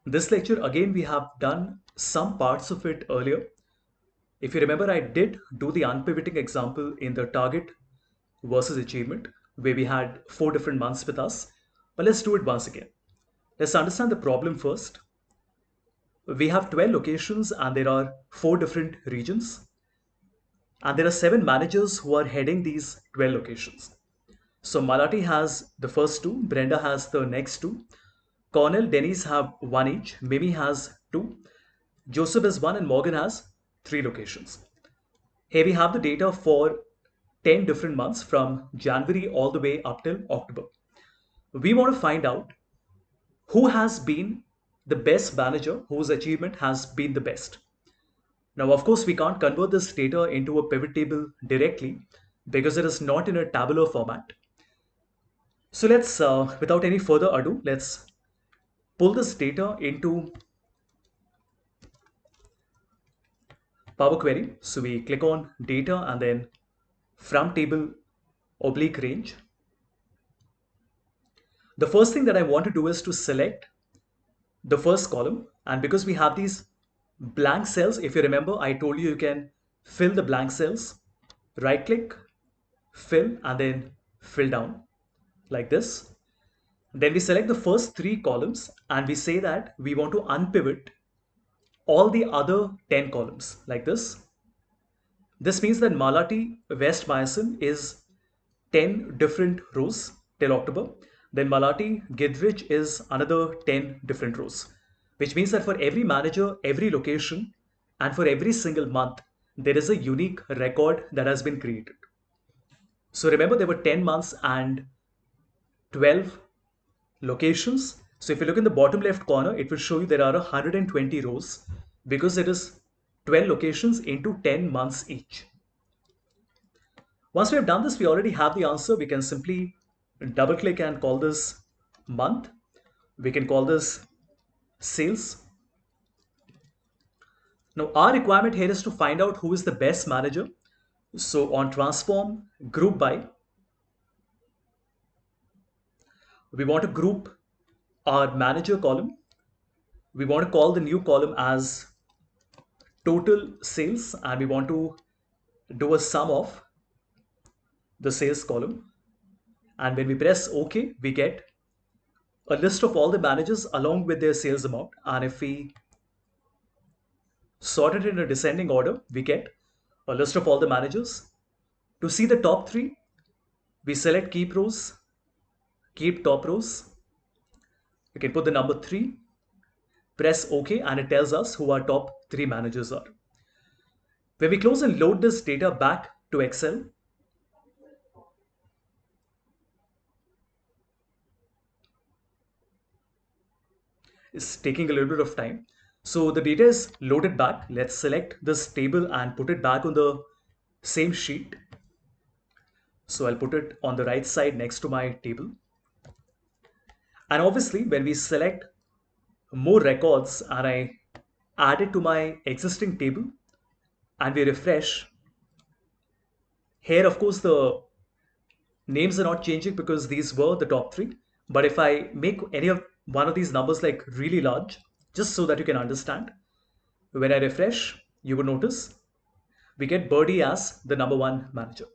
This lecture, again, we have done some parts of it earlier. If you remember, I did do the unpivoting example in the target versus achievement, where we had 4 different months with us. But let's do it once again. Let's understand the problem first. We have 12 locations and there are 4 different regions. And there are 7 managers who are heading these 12 locations. So Malati has the first two, Brenda has the next two, Cornell, Denise have one each, Mimi has two, Joseph has one, and Morgan has 3 locations. Here we have the data for 10 different months from January all the way up till October. We want to find out who has been the best manager, whose achievement has been the best. Now, of course, we can't convert this data into a pivot table directly because it is not in a tabular format. So let's, without any further ado, let's pull this data into Power Query. So we click on data and then from table oblique range. The first thing that I want to do is to select the first column. And because we have these blank cells, if you remember, I told you you can fill the blank cells, right click, fill, and then fill down like this. Then we select the first 3 columns and we say that we want to unpivot all the other 10 columns like this. This means that Malati West Meissen is 10 different rows till October. Then Malati Gidrich is another 10 different rows, which means that for every manager, every location, and for every single month, there is a unique record that has been created. So remember, there were 10 months and 12 locations. So if you look in the bottom left corner, it will show you there are 120 rows because it is 12 locations into 10 months each. Once we have done this, we already have the answer. We can simply double click and call this month. We can call this sales. Now our requirement here is to find out who is the best manager. So on transform group by, we want to group our manager column. We want to call the new column as total sales and we want to do a sum of the sales column. And when we press OK, we get a list of all the managers along with their sales amount. And if we sort it in a descending order, we get a list of all the managers. To see the top 3, we select keep rows, keep top rows. We can put the number 3, press OK, and it tells us who our top 3 managers are. When we close and load this data back to Excel, it's taking a little bit of time. So the data is loaded back. Let's select this table and put it back on the same sheet. So I'll put it on the right side next to my table. And obviously, when we select more records and I add it to my existing table and we refresh, here, of course, the names are not changing because these were the top 3. But if I make any of one of these numbers like really large, just so that you can understand, when I refresh, you will notice we get Birdie as the number 1 manager.